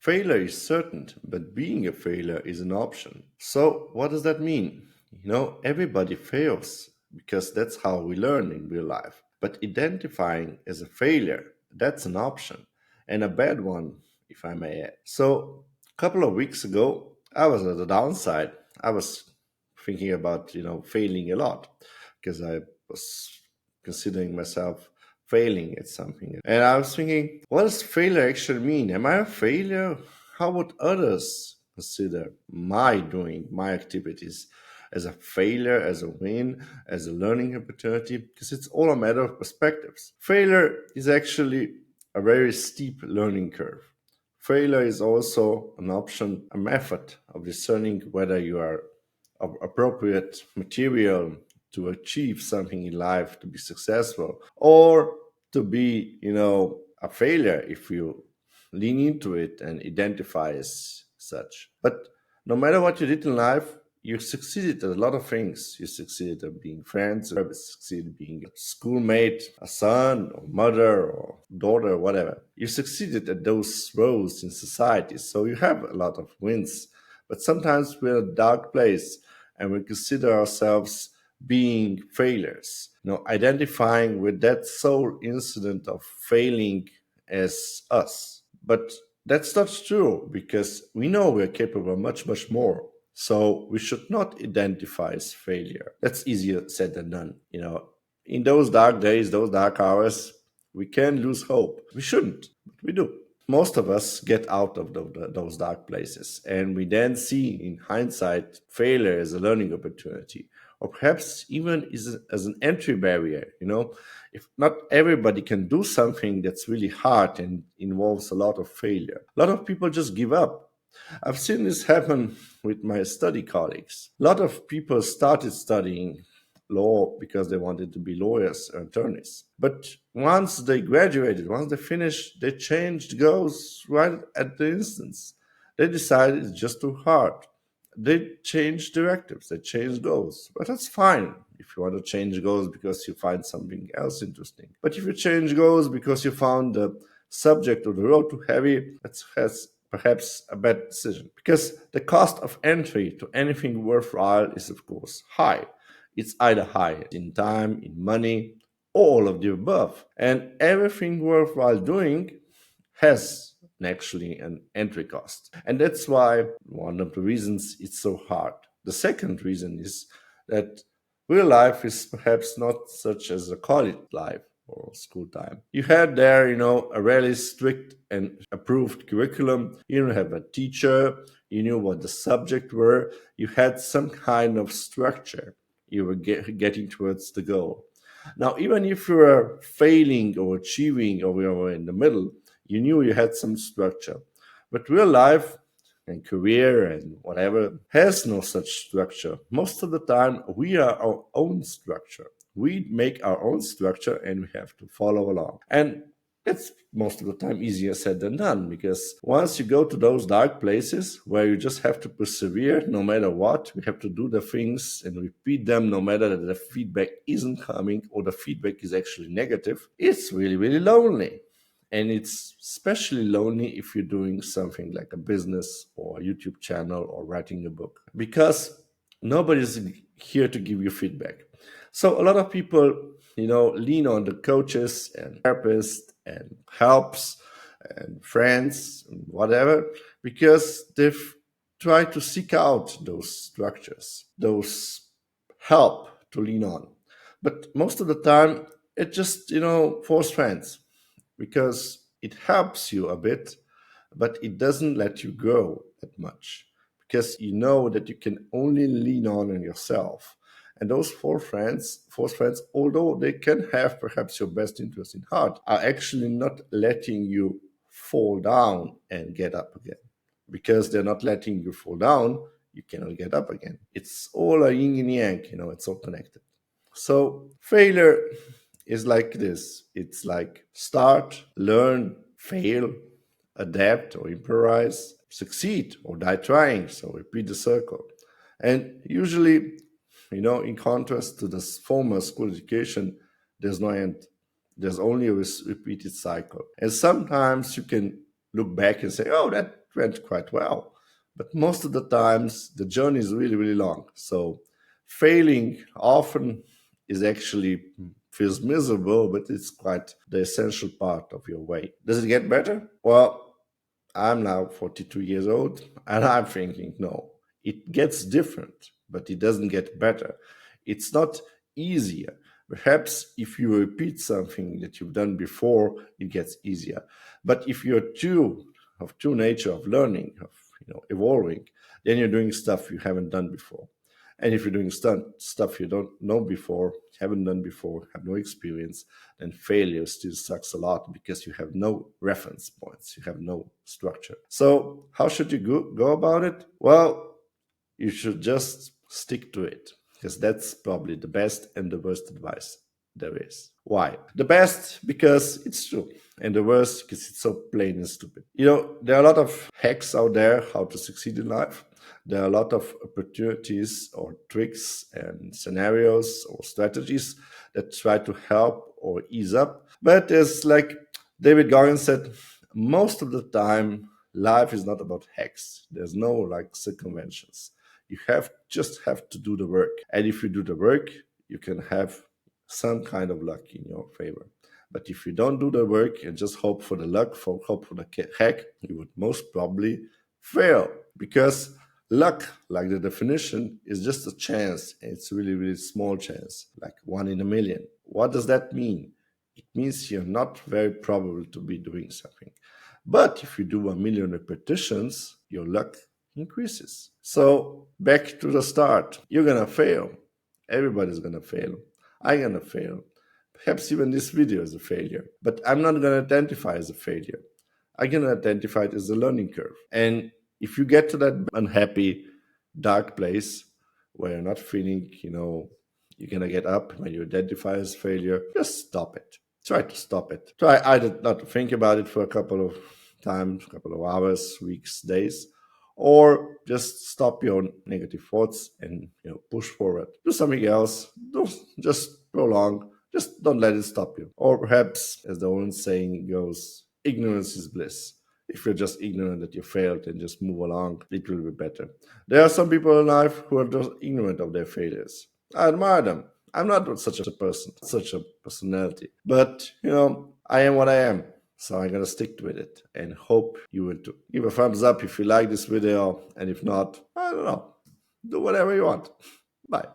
Failure is certain, but being a failure is an option. So, what does that mean? Everybody fails because that's how we learn in real life. But identifying as a failure, that's an option and a bad one, if I may add. So, a couple of weeks ago, I was at the downside. I was thinking about, failing a lot because I was considering myself failing at something. And I was thinking, what does failure actually mean? Am I a failure? How would others consider my doing, my activities as a failure, as a win, as a learning opportunity? Because it's all a matter of perspectives. Failure is actually a very steep learning curve. Failure is also an option, a method of discerning whether you are of appropriate material to achieve something in life, to be successful, or to be, a failure if you lean into it and identify as such. But no matter what you did in life, you succeeded at a lot of things. You succeeded at being friends, you succeeded being a schoolmate, a son or mother or daughter, whatever. You succeeded at those roles in society. So you have a lot of wins. But sometimes we're in a dark place and we consider ourselves being failures, identifying with that sole incident of failing as us. But that's not true because we know we're capable of much, much more. So we should not identify as failure. That's easier said than done. In those dark days, those dark hours, we can lose hope. We shouldn't, but we do. Most of us get out of those dark places, and we then see in hindsight failure as a learning opportunity, or perhaps even as an entry barrier. If not everybody can do something that's really hard and involves a lot of failure, a lot of people just give up. I've seen this happen with my study colleagues. A lot of people started studying law because they wanted to be lawyers or attorneys. But once they graduated, once they finished, they changed goals right at the instance. They decided it's just too hard. They changed directives, they changed goals. But that's fine if you want to change goals because you find something else interesting. But if you change goals because you found the subject or the road too heavy, that's perhaps a bad decision. Because the cost of entry to anything worthwhile is, of course, high. It's either high in time, in money, all of the above. And everything worthwhile doing has actually an entry cost. And that's why one of the reasons it's so hard. The second reason is that real life is perhaps not such as a college life or school time. You had there, a really strict and approved curriculum. You don't have a teacher. You knew what the subject were. You had some kind of structure. You were getting towards the goal. Now, even if you were failing or achieving or you were in the middle, you knew you had some structure. But real life and career and whatever has no such structure. Most of the time, we are our own structure. We make our own structure and we have to follow along. And it's most of the time easier said than done because once you go to those dark places where you just have to persevere no matter what, we have to do the things and repeat them no matter that the feedback isn't coming or the feedback is actually negative, it's really, really lonely. And it's especially lonely if you're doing something like a business or a YouTube channel or writing a book because nobody's here to give you feedback. So a lot of people, lean on the coaches and therapists and helps and friends and whatever because they've tried to seek out those structures, those help to lean on. But most of the time, it just, false friends because it helps you a bit, but it doesn't let you grow that much because you know that you can only lean on yourself. And those false friends, although they can have perhaps your best interest in heart, are actually not letting you fall down and get up again. Because they're not letting you fall down, you cannot get up again. It's all a yin and yang, it's all connected. So failure is like this. It's like start, learn, fail, adapt or improvise, succeed or die trying. So repeat the circle. And usually, in contrast to this former school education, there's no end. There's only a repeated cycle. And sometimes you can look back and say, oh, that went quite well. But most of the times, the journey is really, really long. So failing often is actually feels miserable, but it's quite the essential part of your way. Does it get better? Well, I'm now 42 years old and I'm thinking, no, it gets different, but it doesn't get better. It's not easier. Perhaps if you repeat something that you've done before, it gets easier. But if you're too of true nature of learning, of evolving, then you're doing stuff you haven't done before. And if you're doing stuff you don't know before, haven't done before, have no experience, then failure still sucks a lot because you have no reference points, you have no structure. So, how should you go about it? Well, you should just stick to it because that's probably the best and the worst advice there is. Why? The best because it's true, and the worst because it's so plain and stupid. There are a lot of hacks out there how to succeed in life. There are a lot of opportunities or tricks and scenarios or strategies that try to help or ease up. But as like David Goggins said, most of the time, life is not about hacks. There's no like circumventions. You have to do the work. And if you do the work, you can have some kind of luck in your favor. But if you don't do the work and just hope for the luck, hope for the hack, you would most probably fail. Because luck, like the definition, is just a chance. And it's a really, really small chance, like 1 in a million. What does that mean? It means you're not very probable to be doing something. But if you do 1 million repetitions, your luck increases. So back to the start. You're gonna fail. Everybody's gonna fail. I'm gonna fail. Perhaps even this video is a failure. But I'm not gonna identify as a failure. I'm gonna identify it as a learning curve. And if you get to that unhappy, dark place where you're not feeling, you're gonna get up when you identify as failure, just stop it. Try to stop it. Try either not to think about it for a couple of times, a couple of hours, weeks, days, or just stop your negative thoughts and push forward. Do something else. Don't just prolong. Just don't let it stop you. Or perhaps, as the old saying goes, ignorance is bliss. If you're just ignorant that you failed and just move along, it will be better. There are some people in life who are just ignorant of their failures. I admire them. I'm not such a person, such a personality. But, I am what I am. So I'm going to stick to it and hope you will too. Give a thumbs up if you like this video. And if not, I don't know. Do whatever you want. Bye.